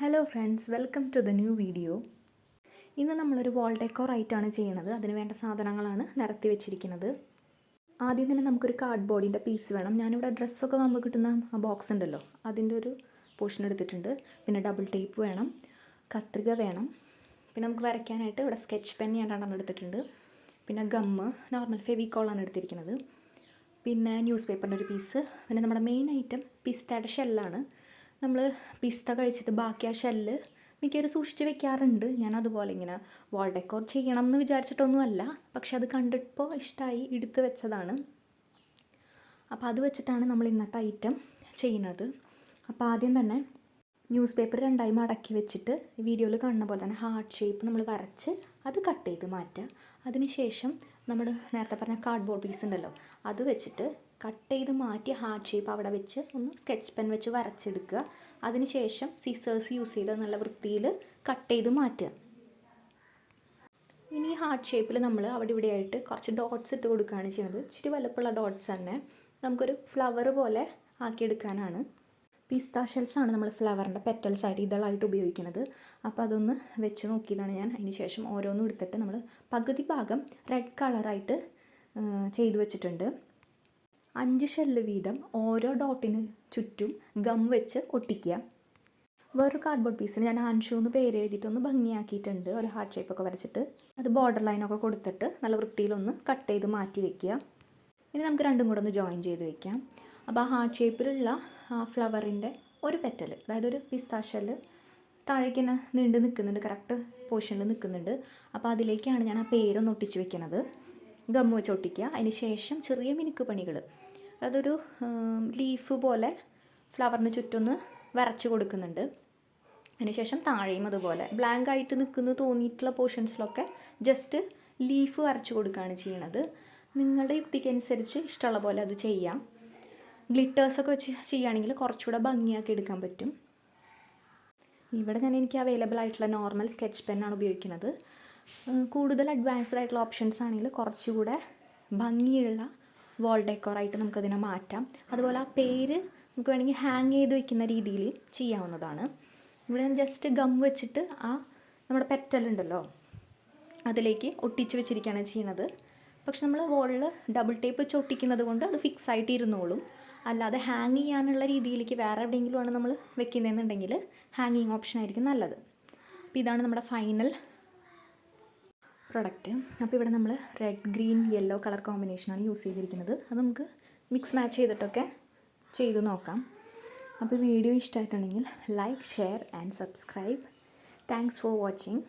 Hello friends, welcome to the new video. ഇന്ന് നമ്മളൊരു വാൾ decor ആയിട്ടാണ് ചെയ്യുന്നത്. അതിന് വേണ്ട സാധനങ്ങളാണ് നിരത്തി വെച്ചിരിക്കുന്നത്. ആദ്യം തന്നെ നമുക്കൊരു കാർഡ് ബോർഡിൻ്റെ പീസ് വേണം. ഞാനിവിടെ ഡ്രസ്സൊക്കെ നമുക്ക് കിട്ടുന്ന ആ ബോക്സ് ഉണ്ടല്ലോ, അതിൻ്റെ ഒരു പോർഷൻ എടുത്തിട്ടുണ്ട്. പിന്നെ ഡബിൾ ടേപ്പ് വേണം, കത്രിക വേണം, പിന്നെ നമുക്ക് വരയ്ക്കാനായിട്ട് ഇവിടെ സ്കെച്ച് പെൻ ഞാൻ രണ്ടെണ്ണം എടുത്തിട്ടുണ്ട്. പിന്നെ ഗമ്മ്, നോർമൽ ഫെവിക്കോളാണ് എടുത്തിരിക്കുന്നത്. പിന്നെ ന്യൂസ് പേപ്പറിൻ്റെ ഒരു പീസ്. പിന്നെ നമ്മുടെ മെയിൻ ഐറ്റം പിസ്തയുടെ ഷെല്ലാണ്. നമ്മൾ പിസ്ത കഴിച്ചിട്ട് ബാക്കി ആ ഷെല്ല് മിക്കവരും സൂക്ഷിച്ച് വെക്കാറുണ്ട്. ഞാൻ അതുപോലെ ഇങ്ങനെ വാൾ ഡെക്കോർ ചെയ്യണം എന്ന് വിചാരിച്ചിട്ടൊന്നുമല്ല, പക്ഷെ അത് കണ്ടിപ്പോൾ ഇഷ്ടമായി എടുത്ത് വെച്ചതാണ്. അപ്പോൾ അത് വെച്ചിട്ടാണ് നമ്മൾ ഇന്നത്തെ ഐറ്റം ചെയ്യുന്നത്. അപ്പോൾ ആദ്യം തന്നെ ന്യൂസ് പേപ്പർ രണ്ടായി മടക്കി വെച്ചിട്ട് വീഡിയോയിൽ കാണുന്ന പോലെ തന്നെ ഹാർട്ട് ഷേപ്പ് നമ്മൾ വരച്ച് അത് കട്ട് ചെയ്ത് മാറ്റുക. അതിനുശേഷം നമ്മൾ നേരത്തെ പറഞ്ഞ കാർഡ് ബോർഡ് പീസ് ഉണ്ടല്ലോ, അത് വെച്ചിട്ട് കട്ട് ചെയ്ത് മാറ്റി ഹാർട്ട് ഷേപ്പ് അവിടെ വെച്ച് ഒന്ന് സ്കെച്ച് പെൻ വെച്ച് വരച്ചെടുക്കുക. അതിനുശേഷം സിസേഴ്സ് യൂസ് ചെയ്ത് നല്ല വൃത്തിയിൽ കട്ട് ചെയ്ത് മാറ്റുക. ഇനി ഹാർട്ട് ഷേപ്പിൽ നമ്മൾ അവിടെ ഇവിടെയായിട്ട് കുറച്ച് ഡോട്ട്സ് ഇട്ട് കൊടുക്കുകയാണ് ചെയ്യുന്നത്. ഇച്ചിരി വലുപ്പമുള്ള ഡോട്ട്സ് തന്നെ നമുക്കൊരു ഫ്ലവർ പോലെ ആക്കിയെടുക്കാനാണ്. പിസ്ത ഷെൽസാണ് നമ്മൾ ഫ്ലവറിൻ്റെ പെറ്റൽസ് ആയിട്ട് ഇതളായിട്ട് ഉപയോഗിക്കുന്നത്. അപ്പോൾ അതൊന്ന് വെച്ച് നോക്കിയതാണ് ഞാൻ. അതിന് ശേഷം ഓരോന്നും എടുത്തിട്ട് നമ്മൾ പകുതി ഭാഗം റെഡ് കളറായിട്ട് ചെയ്തു വെച്ചിട്ടുണ്ട്. 5 ഷെല്ല് വീതം ഓരോ ഡോട്ടിന് ചുറ്റും ഗം വെച്ച് ഒട്ടിക്കുക. വേറൊരു കാർഡ്ബോർഡ് പീസിന് ഞാൻ ആൻഷു എന്ന് പേര് എഴുതിയിട്ടൊന്ന് ഭംഗിയാക്കിയിട്ടുണ്ട്. ഒരു ഹാർട്ട് ഷേപ്പൊക്കെ വരച്ചിട്ട് അത് ബോർഡർ ലൈനൊക്കെ കൊടുത്തിട്ട് നല്ല വൃത്തിയിലൊന്ന് കട്ട് ചെയ്ത് മാറ്റി വെക്കുക. ഇനി നമുക്ക് രണ്ടും കൂടെ ഒന്ന് ജോയിൻ ചെയ്ത് വെക്കാം. അപ്പോൾ ആ ഹാർട്ട് ഷേപ്പിലുള്ള ആ ഫ്ലവറിൻ്റെ ഒരു പെറ്റൽ, അതായത് ഒരു പിസ്ത ഷെല്ല് താഴേക്ക് തന്നെ നീണ്ട് നിൽക്കുന്നുണ്ട്, കറക്റ്റ് പോർഷനിൽ നിൽക്കുന്നുണ്ട്. അപ്പോൾ അതിലേക്കാണ് ഞാൻ ആ പേരൊന്ന് ഒട്ടിച്ച് വെക്കുന്നത്. ഗമ്മ് വെച്ച് ഒട്ടിക്കുക. അതിന് ശേഷം ചെറിയ മിനുക്ക് പണികൾ, അതൊരു ലീഫ് പോലെ ഫ്ലവറിന് ചുറ്റൊന്ന് വരച്ച് കൊടുക്കുന്നുണ്ട്. അതിനുശേഷം താഴെയും അതുപോലെ ബ്ലാങ്ക് ആയിട്ട് നിൽക്കുന്ന തോന്നിയിട്ടുള്ള പോർഷൻസിലൊക്കെ ജസ്റ്റ് ലീഫ് വരച്ച് കൊടുക്കുകയാണ് ചെയ്യണത്. നിങ്ങളുടെ യുക്തിക്കനുസരിച്ച് ഇഷ്ടമുള്ള പോലെ അത് ചെയ്യാം. ഗ്ലിറ്റേഴ്സൊക്കെ വെച്ച് ചെയ്യുകയാണെങ്കിൽ കുറച്ചുകൂടെ ഭംഗിയാക്കി എടുക്കാൻ പറ്റും. ഇവിടെ എനിക്ക് അവൈലബിൾ ആയിട്ടുള്ള നോർമൽ സ്കെച്ച് പെന്നാണ് ഉപയോഗിക്കുന്നത്. കൂടുതൽ അഡ്വാൻസ്ഡ് ആയിട്ടുള്ള ഓപ്ഷൻസ് ആണെങ്കിൽ കുറച്ചുകൂടെ ഭംഗിയുള്ള വാൾ ഡെക്കോറായിട്ട് നമുക്കതിനെ മാറ്റാം. അതുപോലെ ആ പേര് നമുക്ക് വേണമെങ്കിൽ ഹാങ് ചെയ്ത് വെക്കുന്ന രീതിയിൽ ചെയ്യാവുന്നതാണ്. ഇവിടെ ഞാൻ ജസ്റ്റ് ഗം വെച്ചിട്ട് ആ നമ്മുടെ പെറ്റലുണ്ടല്ലോ അതിലേക്ക് ഒട്ടിച്ച് വെച്ചിരിക്കുകയാണ് ചെയ്യുന്നത്. പക്ഷെ നമ്മൾ വാളിൽ ഡബിൾ ടേപ്പ് വെച്ച് ഒട്ടിക്കുന്നത് കൊണ്ട് അത് ഫിക്സ് ആയിട്ട് ഇരുന്നോളും. അല്ലാതെ ഹാങ് ചെയ്യാനുള്ള രീതിയിലേക്ക് വേറെ എവിടെയെങ്കിലുമാണ് നമ്മൾ വെക്കുന്നതെന്നുണ്ടെങ്കിൽ ഹാങ്ങിങ് ഓപ്ഷൻ ആയിരിക്കും നല്ലത്. അപ്പോൾ ഇതാണ് നമ്മുടെ ഫൈനൽ പ്രൊഡക്റ്റ്. അപ്പോൾ ഇവിടെ നമ്മൾ റെഡ്, ഗ്രീൻ, യെല്ലോ കളർ കോമ്പിനേഷനാണ് യൂസ് ചെയ്തിരിക്കുന്നത്. അത് നമുക്ക് മിക്സ് മാച്ച് ചെയ്തിട്ടൊക്കെ ചെയ്ത് നോക്കാം. അപ്പോൾ വീഡിയോ ഇഷ്ടമായിട്ടുണ്ടെങ്കിൽ like, share and subscribe. Thanks for watching.